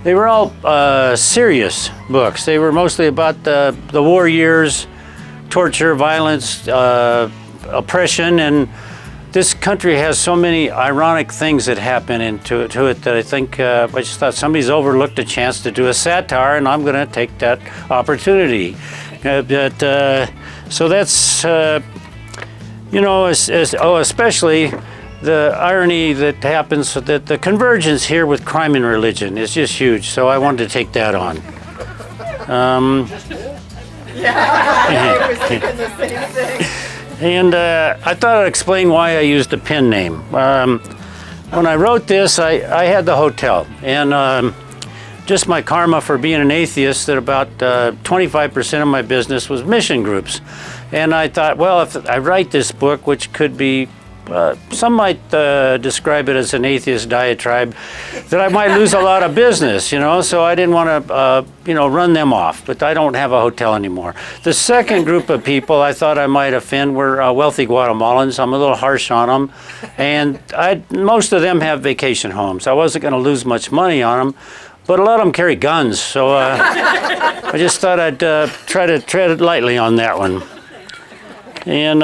They were all serious books. They were mostly about the war years, torture, violence, oppression, and this country has so many ironic things that happen into it that I think I just thought somebody's overlooked a chance to do a satire, and I'm going to take that opportunity. So that's, especially the irony that happens, that the convergence here with crime and religion is just huge. So I wanted to take that on. I was thinking the same thing. And I thought I'd explain why I used a pen name. When I wrote this, I had the hotel, and just my karma for being an atheist, that about 25% of my business was mission groups. And I thought, well, if I write this book, which could be, some might describe it as an atheist diatribe, that I might lose a lot of business, so I didn't want to, run them off, but I don't have a hotel anymore. The second group of people I thought I might offend were wealthy Guatemalans. I'm a little harsh on them, and most of them have vacation homes. I wasn't going to lose much money on them, but a lot of them carry guns, so I just thought I'd try to tread it lightly on that one. And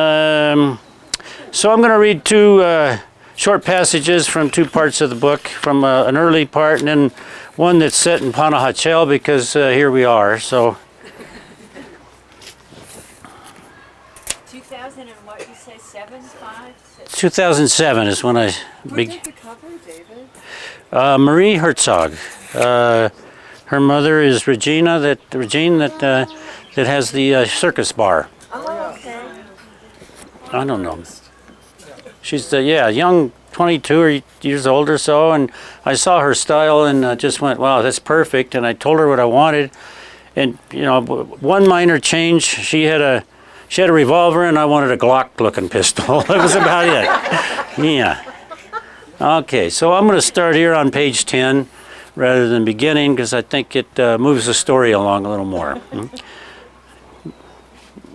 so I'm going to read two short passages from two parts of the book, from an early part and then one that's set in Panajachel, because here we are. So 2000 and what you say, 2007 is when I Who did the cover, David? Marie Herzog. Her mother is Regine that has the circus bar. Oh, okay. I don't know. She's young, 22 years old or so, and I saw her style and just went, wow, that's perfect. And I told her what I wanted, and one minor change. She had a revolver, and I wanted a Glock-looking pistol. That was about it. Yeah. Okay, so I'm going to start here on page 10 rather than beginning, because I think it moves the story along a little more.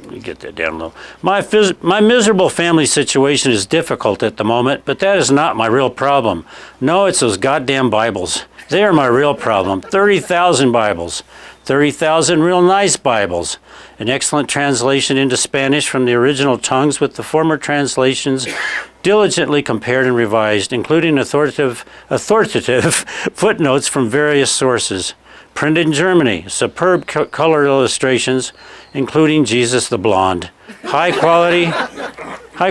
Let me get that down a little. My miserable family situation is difficult at the moment, but that is not my real problem. No, it's those goddamn Bibles. They are my real problem. 30,000 Bibles. 30,000 real nice Bibles. An excellent translation into Spanish from the original tongues, with the former translations diligently compared and revised, including authoritative footnotes from various sources. Printed in Germany, superb color illustrations, including Jesus the Blonde. High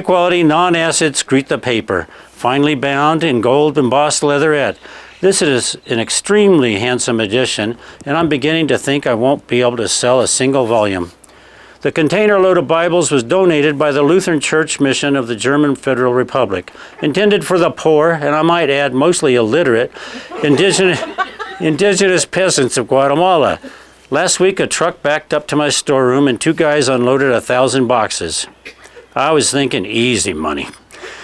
quality, non-acids greet the paper, finely bound in gold embossed leatherette. This is an extremely handsome edition, and I'm beginning to think I won't be able to sell a single volume. The container load of Bibles was donated by the Lutheran Church Mission of the German Federal Republic, intended for the poor, and I might add mostly illiterate, indigenous peasants of Guatemala. Last week, a truck backed up to my storeroom and two guys unloaded 1,000 boxes. I was thinking, easy money.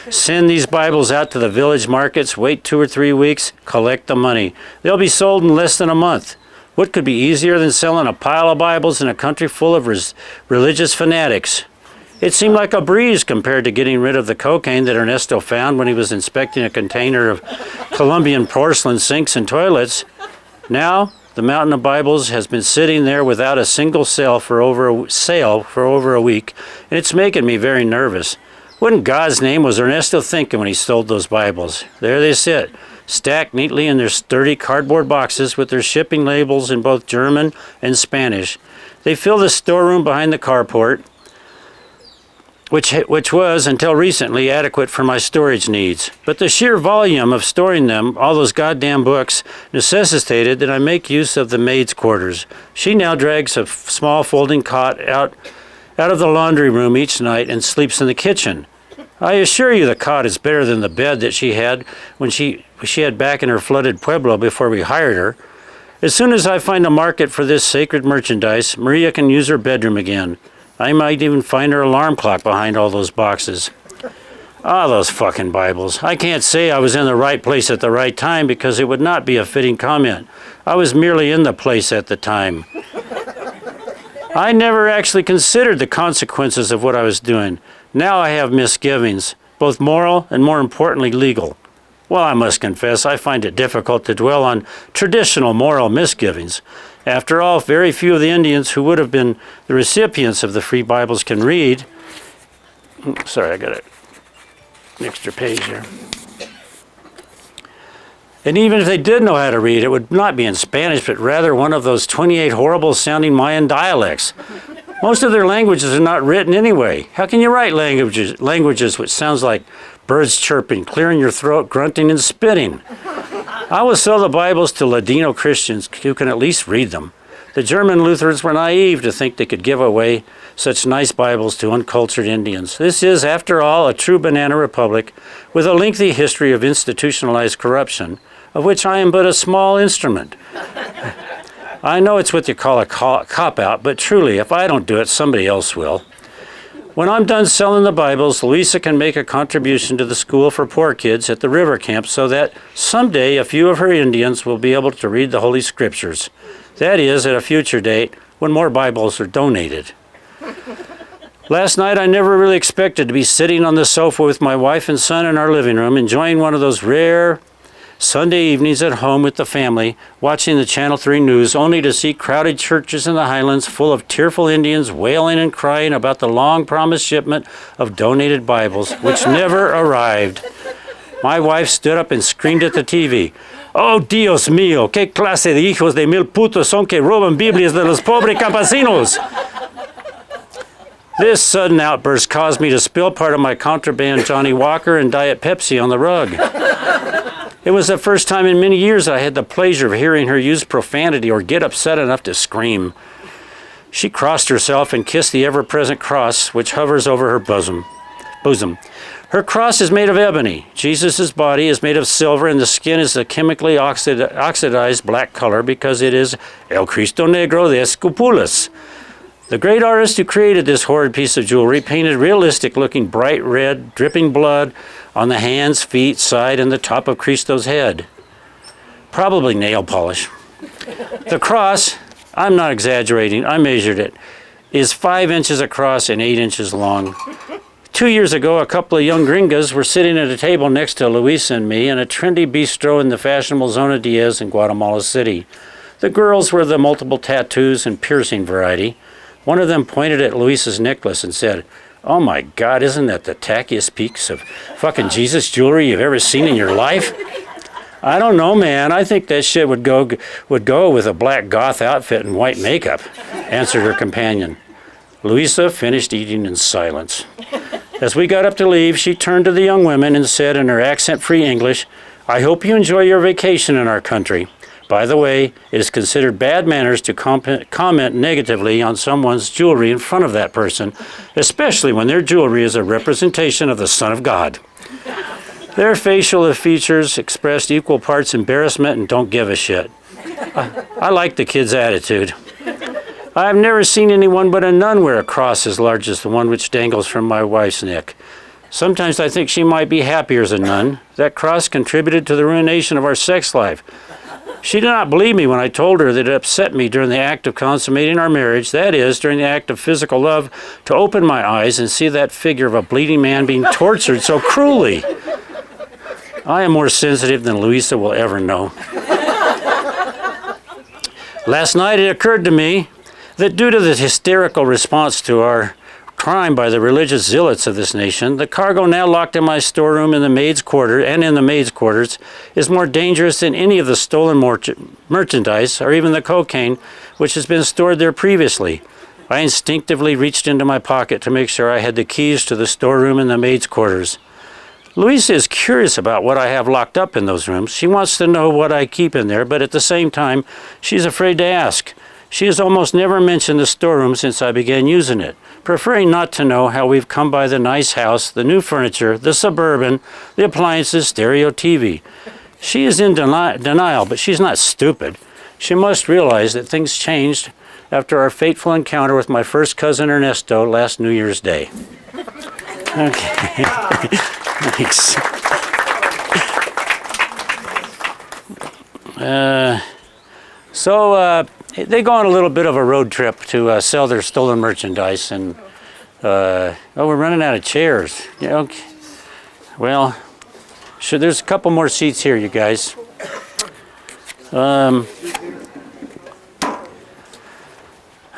Send these Bibles out to the village markets, wait 2 or 3 weeks, collect the money. They'll be sold in less than a month. What could be easier than selling a pile of Bibles in a country full of religious fanatics? It seemed like a breeze compared to getting rid of the cocaine that Ernesto found when he was inspecting a container of Colombian porcelain sinks and toilets. Now, the mountain of Bibles has been sitting there without a single sale for over a week, and it's making me very nervous. What in God's name was Ernesto thinking when he sold those Bibles? There they sit, stacked neatly in their sturdy cardboard boxes with their shipping labels in both German and Spanish. They fill the storeroom behind the carport, which was, until recently, adequate for my storage needs. But the sheer volume of storing them, all those goddamn books, necessitated that I make use of the maid's quarters. She now drags a small folding cot out of the laundry room each night and sleeps in the kitchen. I assure you the cot is better than the bed that she had when she had back in her flooded pueblo before we hired her. As soon as I find a market for this sacred merchandise, Maria can use her bedroom again. I might even find her alarm clock behind all those boxes. Those fucking Bibles. I can't say I was in the right place at the right time, because it would not be a fitting comment. I was merely in the place at the time. I never actually considered the consequences of what I was doing. Now I have misgivings, both moral and, more importantly, legal. Well, I must confess, I find it difficult to dwell on traditional moral misgivings. After all, very few of the Indians who would have been the recipients of the free Bibles can read. Sorry, I got an extra page here. And even if they did know how to read, it would not be in Spanish, but rather one of those 28 horrible-sounding Mayan dialects. Most of their languages are not written anyway. How can you write languages which sounds like birds chirping, clearing your throat, grunting, and spitting? I will sell the Bibles to Ladino Christians who can at least read them. The German Lutherans were naive to think they could give away such nice Bibles to uncultured Indians. This is, after all, a true banana republic with a lengthy history of institutionalized corruption, of which I am but a small instrument. I know it's what you call a cop-out, but truly, if I don't do it, somebody else will. When I'm done selling the Bibles, Louisa can make a contribution to the school for poor kids at the river camp so that someday a few of her Indians will be able to read the Holy Scriptures. That is, at a future date, when more Bibles are donated. Last night, I never really expected to be sitting on the sofa with my wife and son in our living room, enjoying one of those rare Sunday evenings at home with the family, watching the Channel 3 news, only to see crowded churches in the Highlands full of tearful Indians wailing and crying about the long-promised shipment of donated Bibles, which never arrived. My wife stood up and screamed at the TV, "Oh, Dios mío, qué clase de hijos de mil putos son que roban Biblias de los pobres campesinos!" This sudden outburst caused me to spill part of my contraband Johnny Walker and Diet Pepsi on the rug. It was the first time in many years I had the pleasure of hearing her use profanity or get upset enough to scream. She crossed herself and kissed the ever-present cross which hovers over her bosom. Her cross is made of ebony. Jesus' body is made of silver, and the skin is a chemically oxidized black color because it is El Cristo Negro de Escopulas. The great artist who created this horrid piece of jewelry painted realistic-looking bright red, dripping blood on the hands, feet, side, and the top of Cristo's head. Probably nail polish. The cross, I'm not exaggerating, I measured it, is 5 inches across and 8 inches long. 2 years ago, a couple of young gringas were sitting at a table next to Luis and me in a trendy bistro in the fashionable Zona Diaz in Guatemala City. The girls were the multiple tattoos and piercing variety. One of them pointed at Luis's necklace and said, "Oh my God, isn't that the tackiest piece of fucking Jesus jewelry you've ever seen in your life?" "I don't know, man. I think that shit would go with a black goth outfit and white makeup," answered her companion. Luisa finished eating in silence. As we got up to leave, she turned to the young women and said in her accent-free English, "I hope you enjoy your vacation in our country. By the way, it is considered bad manners to comment negatively on someone's jewelry in front of that person, especially when their jewelry is a representation of the Son of God." Their facial features expressed equal parts embarrassment and don't give a shit. I like the kid's attitude. I have never seen anyone but a nun wear a cross as large as the one which dangles from my wife's neck. Sometimes I think she might be happier as a nun. That cross contributed to the ruination of our sex life. She did not believe me when I told her that it upset me during the act of consummating our marriage, that is, during the act of physical love, to open my eyes and see that figure of a bleeding man being tortured so cruelly. I am more sensitive than Luisa will ever know. Last night it occurred to me that due to the hysterical response to our crime by the religious zealots of this nation, the cargo now locked in my storeroom in the maid's quarters is more dangerous than any of the stolen merchandise or even the cocaine which has been stored there previously. I instinctively reached into my pocket to make sure I had the keys to the storeroom in the maid's quarters. Louisa is curious about what I have locked up in those rooms. She wants to know what I keep in there, but at the same time, she's afraid to ask. She has almost never mentioned the storeroom since I began using it, preferring not to know how we've come by the nice house, the new furniture, the Suburban, the appliances, stereo TV. She is in denial, but she's not stupid. She must realize that things changed after our fateful encounter with my first cousin Ernesto last New Year's Day. Okay. Thanks. They go on a little bit of a road trip to sell their stolen merchandise, and we're running out of chairs. Yeah, okay. Well, Sure, there's a couple more seats here, you guys.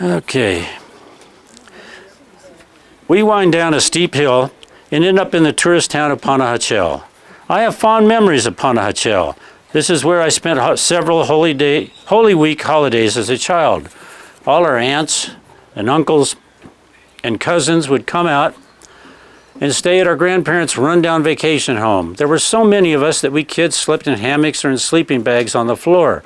Okay. We wind down a steep hill and end up in the tourist town of Ajuchan. I have fond memories of Ajuchan. This is where I spent several Holy Week holidays as a child. All our aunts and uncles and cousins would come out and stay at our grandparents' rundown vacation home. There were so many of us that we kids slept in hammocks or in sleeping bags on the floor.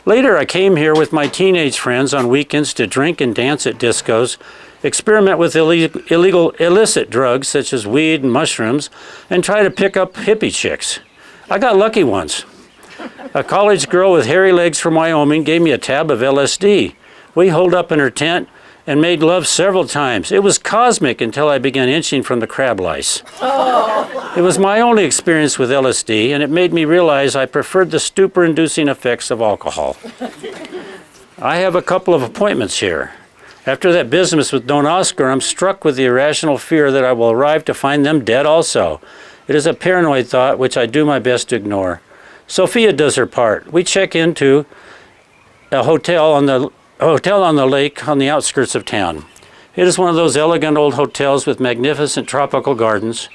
Later, I came here with my teenage friends on weekends to drink and dance at discos, experiment with illicit drugs such as weed and mushrooms, and try to pick up hippie chicks. I got lucky once. A college girl with hairy legs from Wyoming gave me a tab of LSD. We holed up in her tent and made love several times. It was cosmic until I began inching from the crab lice. It was my only experience with LSD, and it made me realize I preferred the stupor-inducing effects of alcohol. I have a couple of appointments here. After that business with Don Oscar, I'm struck with the irrational fear that I will arrive to find them dead also. It is a paranoid thought which I do my best to ignore. Sophia does her part. We check into a hotel on the lake on the outskirts of town. It is one of those elegant old hotels with magnificent tropical gardens.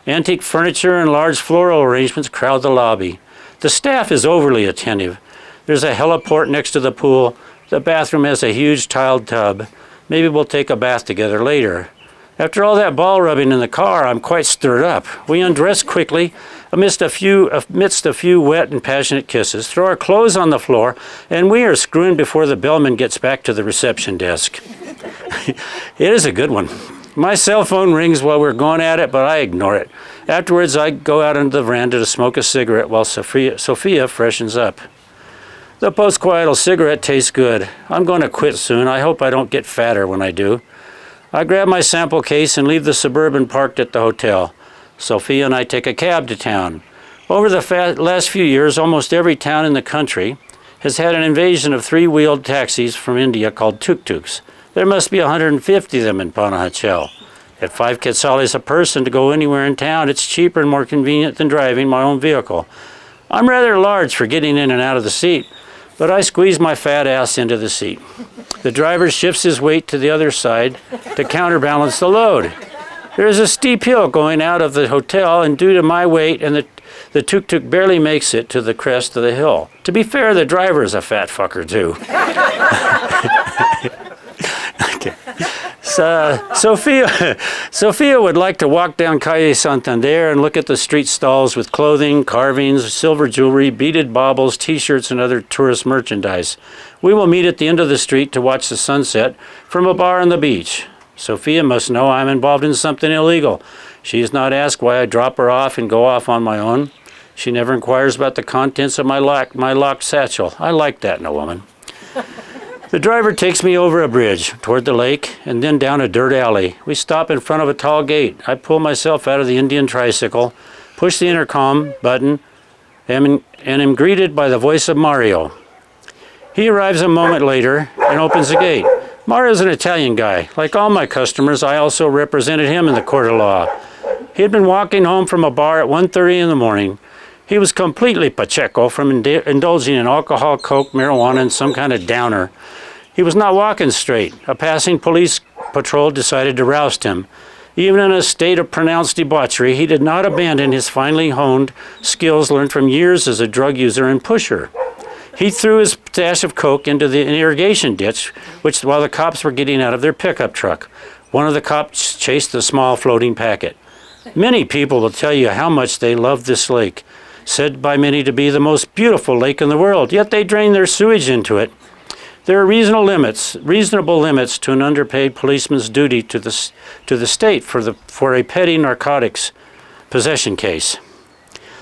Antique furniture and large floral arrangements crowd the lobby. The staff is overly attentive. There's a heliport next to the pool. The bathroom has a huge tiled tub. Maybe we'll take a bath together later. After all that ball rubbing in the car, I'm quite stirred up. We undress quickly amidst a few wet and passionate kisses, throw our clothes on the floor, and we are screwing before the bellman gets back to the reception desk. It is a good one. My cell phone rings while we're going at it, but I ignore it. Afterwards, I go out into the veranda to smoke a cigarette while Sophia freshens up. The postcoital cigarette tastes good. I'm going to quit soon. I hope I don't get fatter when I do. I grab my sample case and leave the Suburban parked at the hotel. Sophia and I take a cab to town. Over the last few years, almost every town in the country has had an invasion of three-wheeled taxis from India called tuk-tuks. There must be 150 of them in Ajuchan. At 5 quetzales a person to go anywhere in town, it's cheaper and more convenient than driving my own vehicle. I'm rather large for getting in and out of the seat, but I squeeze my fat ass into the seat. The driver shifts his weight to the other side to counterbalance the load. There is a steep hill going out of the hotel, and due to my weight and the tuk-tuk barely makes it to the crest of the hill. To be fair, the driver is a fat fucker too. Okay. So, Sophia would like to walk down Calle Santander and look at the street stalls with clothing, carvings, silver jewelry, beaded baubles, t-shirts, and other tourist merchandise. We will meet at the end of the street to watch the sunset from a bar on the beach. Sophia must know I'm involved in something illegal. She is not asked why I drop her off and go off on my own. She never inquires about the contents of my locked satchel. I like that in a woman. The driver takes me over a bridge toward the lake and then down a dirt alley. We stop in front of a tall gate. I pull myself out of the Indian tricycle, push the intercom button, and am greeted by the voice of Mario. He arrives a moment later and opens the gate. Mario's an Italian guy. Like all my customers, I also represented him in the court of law. He had been walking home from a bar at 1:30 in the morning. He was completely pacheco from indulging in alcohol, coke, marijuana, and some kind of downer. He was not walking straight. A passing police patrol decided to roust him. Even in a state of pronounced debauchery, he did not abandon his finely honed skills learned from years as a drug user and pusher. He threw his stash of coke into the irrigation ditch, while the cops were getting out of their pickup truck. One of the cops chased the small floating packet. Many people will tell you how much they love this lake, said by many to be the most beautiful lake in the world, yet they drain their sewage into it. There are reasonable limits to an underpaid policeman's duty to the state for a petty narcotics possession case.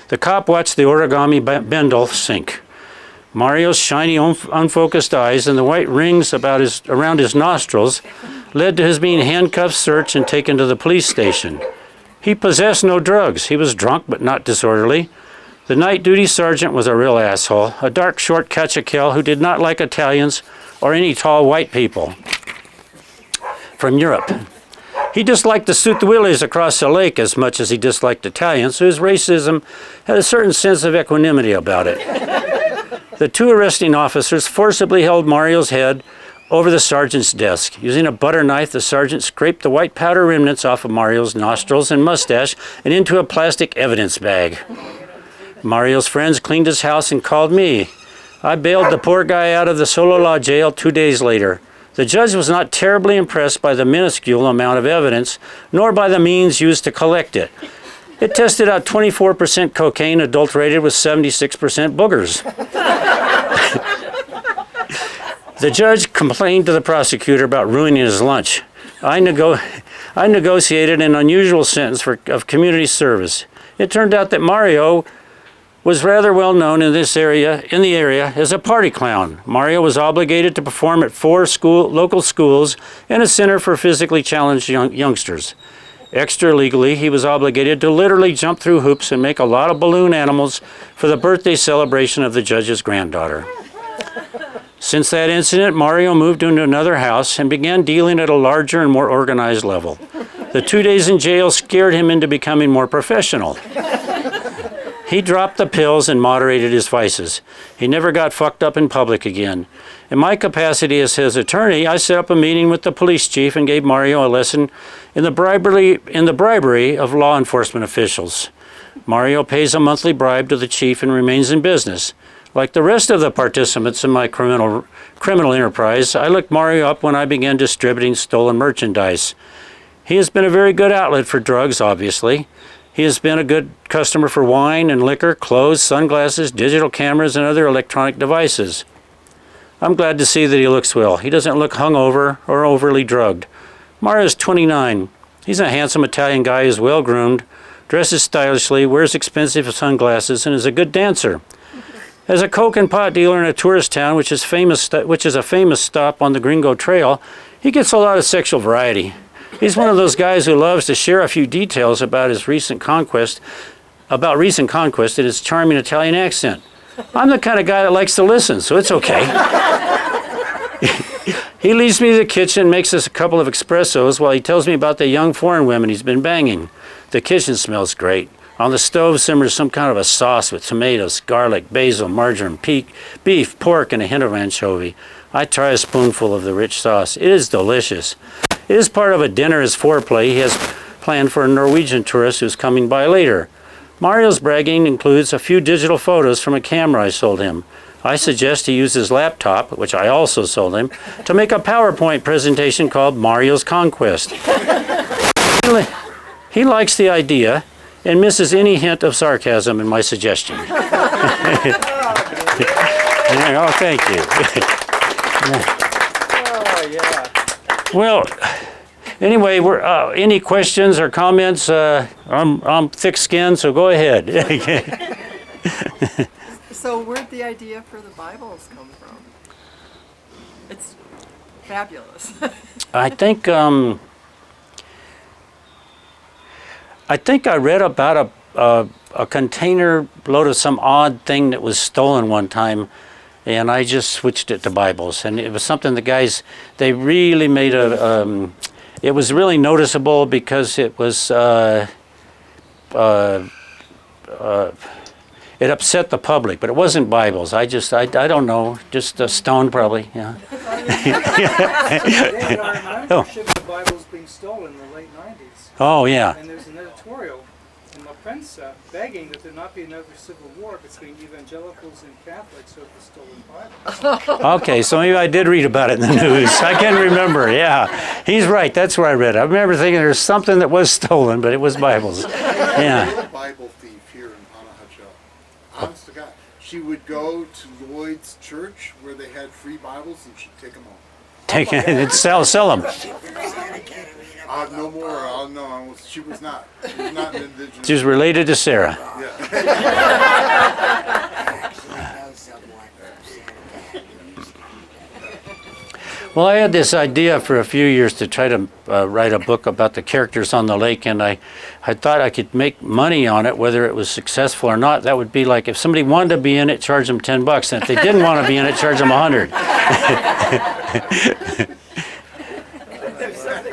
The cop watched the origami bundle sink. Mario's shiny, unfocused eyes and the white rings around his nostrils led to his being handcuffed, searched, and taken to the police station. He possessed no drugs. He was drunk but not disorderly. The night duty sergeant was a real asshole, a dark, short caciquel who did not like Italians or any tall white people from Europe. He disliked the suit the willies across the lake as much as he disliked Italians, so his racism had a certain sense of equanimity about it. The two arresting officers forcibly held Mario's head over the sergeant's desk. Using a butter knife, the sergeant scraped the white powder remnants off of Mario's nostrils and mustache and into a plastic evidence bag. Mario's friends cleaned his house and called me. I bailed the poor guy out of the Sololá jail 2 days later. The judge was not terribly impressed by the minuscule amount of evidence, nor by the means used to collect it. It tested out 24% cocaine adulterated with 76% boogers. The judge complained to the prosecutor about ruining his lunch. I negotiated an unusual sentence of community service. It turned out that Mario was rather well known in the area as a party clown. Mario was obligated to perform at 4 local schools and a center for physically challenged youngsters. Extra legally, he was obligated to literally jump through hoops and make a lot of balloon animals for the birthday celebration of the judge's granddaughter. Since that incident, Mario moved into another house and began dealing at a larger and more organized level. The 2 days in jail scared him into becoming more professional. He dropped the pills and moderated his vices. He never got fucked up in public again. In my capacity as his attorney, I set up a meeting with the police chief and gave Mario a lesson in the bribery of law enforcement officials. Mario pays a monthly bribe to the chief and remains in business. Like the rest of the participants in my criminal enterprise, I looked Mario up when I began distributing stolen merchandise. He has been a very good outlet for drugs, obviously. He has been a good customer for wine and liquor, clothes, sunglasses, digital cameras, and other electronic devices. I'm glad to see that he looks well. He doesn't look hungover or overly drugged. Mario's 29. He's a handsome Italian guy who's well-groomed, dresses stylishly, wears expensive sunglasses, and is a good dancer. As a coke and pot dealer in a tourist town, which is a famous stop on the Gringo Trail, he gets a lot of sexual variety. He's one of those guys who loves to share a few details about his recent conquest in his charming Italian accent. I'm the kind of guy that likes to listen, so it's okay. He leads me to the kitchen, makes us a couple of espressos while he tells me about the young foreign women he's been banging. The kitchen smells great. On the stove simmers some kind of a sauce with tomatoes, garlic, basil, marjoram, beef, pork, and a hint of anchovy. I try a spoonful of the rich sauce. It is delicious. It is part of a dinner as foreplay he has planned for a Norwegian tourist who's coming by later. Mario's bragging includes a few digital photos from a camera I sold him. I suggest he use his laptop, which I also sold him, to make a PowerPoint presentation called Mario's Conquest. He likes the idea and misses any hint of sarcasm in my suggestion. Oh, thank you. Oh, yeah. Well, anyway, any questions or comments? I'm thick-skinned, so go ahead. So where'd the idea for the Bibles come from? It's fabulous. I think I read about a container load of some odd thing that was stolen one time, and I just switched it to Bibles. And it was something the guys, they really made it was really noticeable because it was, it upset the public, but it wasn't Bibles. I don't know, just a stone probably, yeah. Oh. The Bible's being stolen in the late 90s. Oh, yeah. And there's an editorial in La Prensa begging that there not be another civil war between evangelicals and Catholics over the stolen Bibles. Okay, so maybe I did read about it in the news. I can't remember, yeah. He's right, that's where I read it. I remember thinking there's something that was stolen, but it was Bibles. Yeah. A Bible thief here in Ajuchan. Honest to God. She would go to Lloyd's church where they had free Bibles and she'd take them home. Take it and sell them. No more. No, she was not. She was not an indigenous. She was related to Sarah. Well, I had this idea for a few years to try to write a book about the characters on the lake, and I thought I could make money on it, whether it was successful or not. That would be like if somebody wanted to be in it, charge them $10, and if they didn't want to be in it, charge them $100.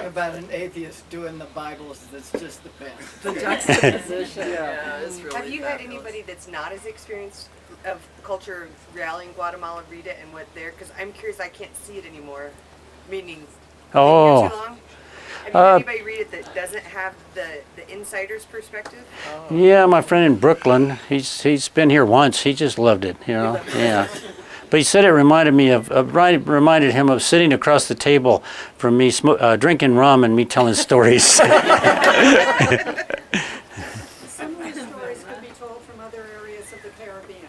about an atheist doing the Bibles that's just the best. The juxtaposition, yeah, is really Have you had fabulous. anybody that's not as experienced of culture rally in Guatemala read it and what they're? Because I'm curious, I can't see it anymore. Meaning, Oh. too long. Have you had anybody read it that doesn't have the insider's perspective? Yeah, my friend in Brooklyn, he's been here once. He just loved it, you know. Yeah. But he said it reminded me reminded him of sitting across the table from me drinking rum and me telling stories. Similar stories could be told from other areas of the Caribbean.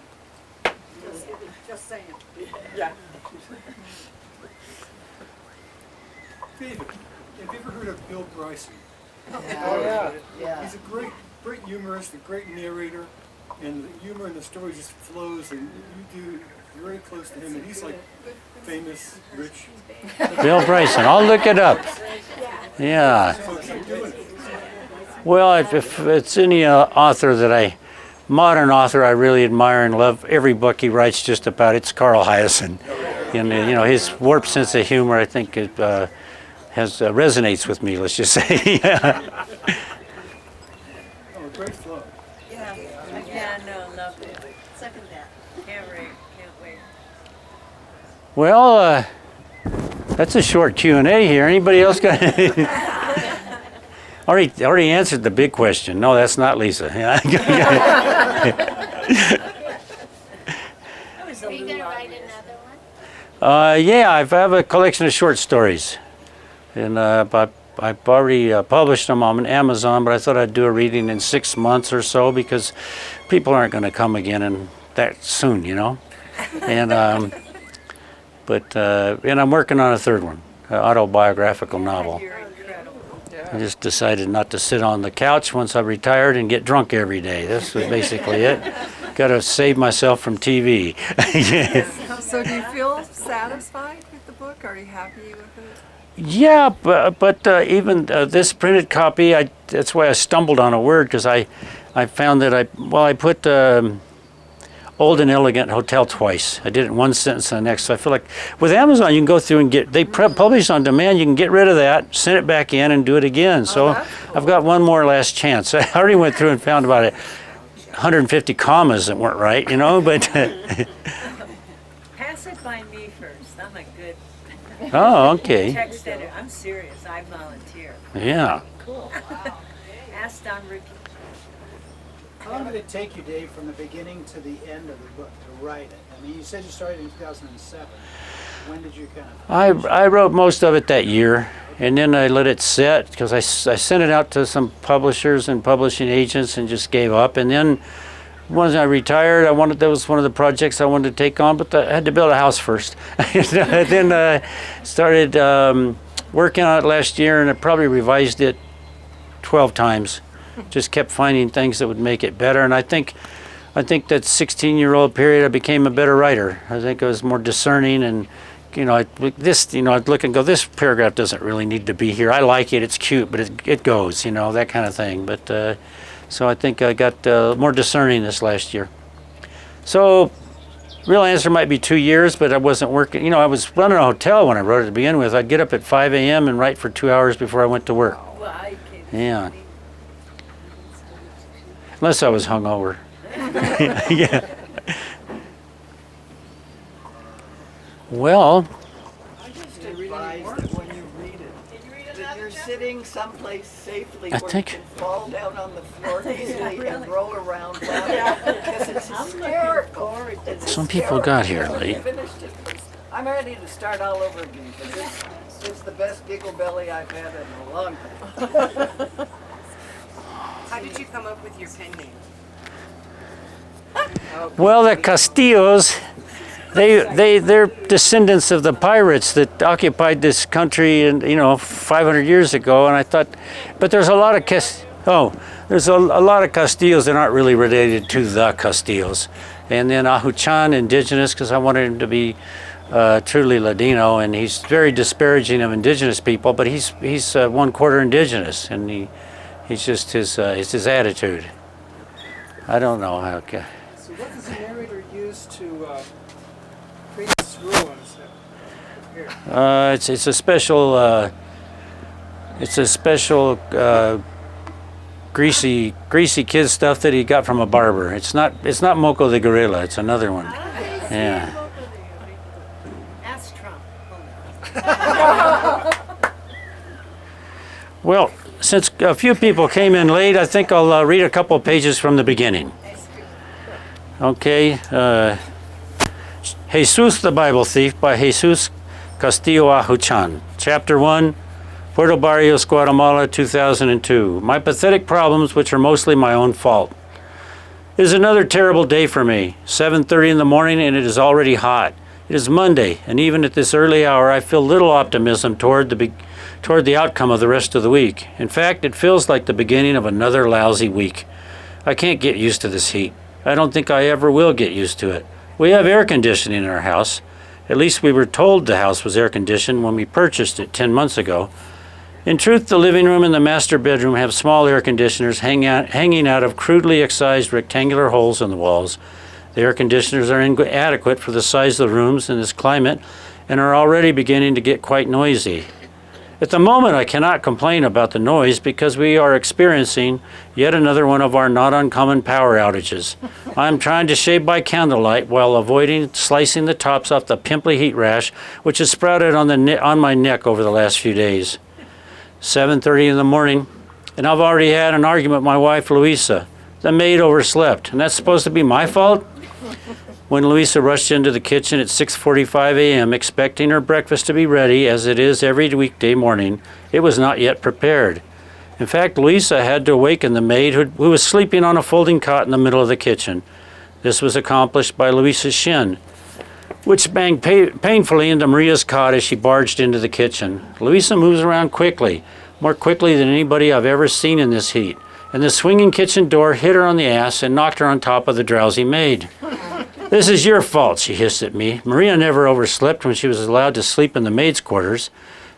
Just saying. Yeah. David, have you ever heard of Bill Bryson? Yeah. Yeah. He's a great humorist, a great narrator, and the humor in the story just flows, and you're very close to him, and he's like famous, rich. Bill Bryson, I'll look it up. Yeah. So keep doing it. Well, if it's any modern author I really admire and love every book he writes just about, it's Carl Hyacin. And, you know, his warped sense of humor, I think, resonates with me, let's just say. Yeah. Oh, great flow. Yeah, no, love it. Second that. Can't wait. Well, that's a short Q&A here. Anybody else got already answered the big question. No, that's not Lisa. That was a Are you little gonna long. write another one? Yeah, I have a collection of short stories. And I've already published them on Amazon, but I thought I'd do a reading in 6 months or so because people aren't going to come again and that soon, you know. And and I'm working on a third one, an autobiographical novel. You're incredible. I just decided not to sit on the couch once I retired and get drunk every day. This was basically it. Got to save myself from TV. So do you feel satisfied with the book? Are you happy with it? Yeah, but even this printed copy, that's why I stumbled on a word, because I found that I put old and elegant hotel twice. I did it in one sentence and the next. So I feel like with Amazon, you can go through and they publish on demand. You can get rid of that, send it back in, and do it again. So that's cool. I've got one more last chance. I already went through and found about 150 commas that weren't right, you know, but. Pass it by me first. I'm a good Oh, okay. text editor. I'm serious. I volunteer. Yeah. Cool. Ask Don Ricky. How long did it take you, Dave, from the beginning to the end of the book to write it? I mean, you said you started in 2007. When did you kind of... I wrote most of it that year, and then I let it sit because I sent it out to some publishers and publishing agents and just gave up. And then once I retired, that was one of the projects I wanted to take on, but I had to build a house first. Then started working on it last year, and I probably revised it 12 times. Just kept finding things that would make it better, and I think that 16-year-old period I became a better writer. I think I was more discerning, and I'd look and go, this paragraph doesn't really need to be here. I like it, it's cute, but it goes, that kind of thing. But so I think I got more discerning this last year. So real answer might be 2 years, but I wasn't working. I was running a hotel when I wrote it to begin with. I'd get up at 5 a.m. and write for 2 hours before I went to work. Well, I can't. Yeah. Unless I was hungover. Yeah. Well, I just advise that when you read it, that you're sitting someplace safely I where think- you can fall down on the floor easily and roll around laughing because it's hysterical. some people got here late. Finished it. I'm ready to start all over again because this is the best giggle belly I've had in a long time. How did you come up with your pen name? Well, the Castillos, they're descendants of the pirates that occupied this country, 500 years ago. And I thought, but there's a lot of there's a lot of Castillos that aren't really related to the Castillos. And then Ajuchan, indigenous, because I wanted him to be truly Ladino, and he's very disparaging of indigenous people. But he's 1/4 indigenous, and he's just his attitude. I don't know how. So what does the narrator use to create this ruins that appear? It's a special It's a special greasy kid stuff that he got from a barber. It's not Moco the gorilla. It's another one. Yeah. Ask Trump. Well, since a few people came in late, I think I'll read a couple pages from the beginning. Okay. Jesus the Bible Thief by Jesus Castillo Ajuchan. Chapter 1, Puerto Barrios, Guatemala, 2002. My pathetic problems, which are mostly my own fault. It is another terrible day for me. 7:30 in the morning and it is already hot. It is Monday, and even at this early hour, I feel little optimism toward the outcome of the rest of the week. In fact, it feels like the beginning of another lousy week. I can't get used to this heat. I don't think I ever will get used to it. We have air conditioning in our house. At least we were told the house was air conditioned when we purchased it 10 months ago. In truth, the living room and the master bedroom have small air conditioners hanging out of crudely excised rectangular holes in the walls. The air conditioners are inadequate for the size of the rooms in this climate and are already beginning to get quite noisy. At the moment, I cannot complain about the noise because we are experiencing yet another one of our not uncommon power outages. I am trying to shave by candlelight while avoiding slicing the tops off the pimply heat rash which has sprouted on my neck over the last few days. 7:30 in the morning, and I've already had an argument with my wife, Luisa. The maid overslept, and that's supposed to be my fault? When Luisa rushed into the kitchen at 6:45 a.m. expecting her breakfast to be ready, as it is every weekday morning, it was not yet prepared. In fact, Luisa had to awaken the maid who was sleeping on a folding cot in the middle of the kitchen. This was accomplished by Luisa's shin, which banged painfully into Maria's cot as she barged into the kitchen. Luisa moves around quickly, more quickly than anybody I've ever seen in this heat, and the swinging kitchen door hit her on the ass and knocked her on top of the drowsy maid. "This is your fault," she hissed at me. Maria never overslept when she was allowed to sleep in the maid's quarters.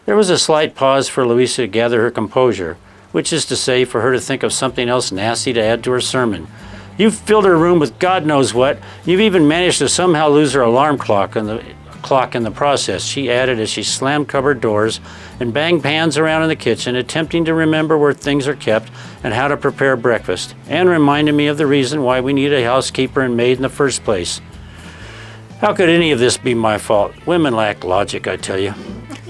There was a slight pause for Luisa to gather her composure, which is to say, for her to think of something else nasty to add to her sermon. "You've filled her room with God knows what. You've even managed to somehow lose her alarm clock in the process," she added as she slammed cupboard doors and banged pans around in the kitchen, attempting to remember where things are kept and how to prepare breakfast, and reminded me of the reason why we need a housekeeper and maid in the first place. How could any of this be my fault? Women lack logic, I tell you.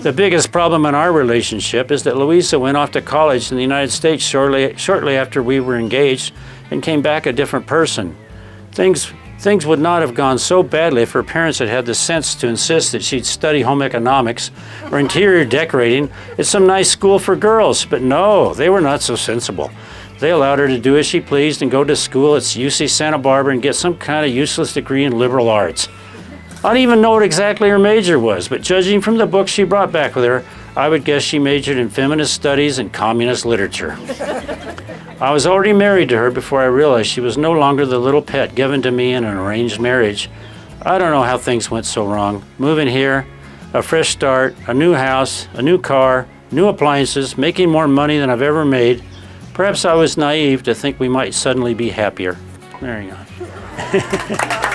The biggest problem in our relationship is that Luisa went off to college in the United States shortly after we were engaged and came back a different person. Things would not have gone so badly if her parents had had the sense to insist that she'd study home economics or interior decorating at some nice school for girls. But no, they were not so sensible. They allowed her to do as she pleased and go to school at UC Santa Barbara and get some kind of useless degree in liberal arts. I don't even know what exactly her major was, but judging from the books she brought back with her, I would guess she majored in feminist studies and communist literature. I was already married to her before I realized she was no longer the little pet given to me in an arranged marriage. I don't know how things went so wrong. Moving here, a fresh start, a new house, a new car, new appliances, making more money than I've ever made. Perhaps I was naive to think we might suddenly be happier. There you go.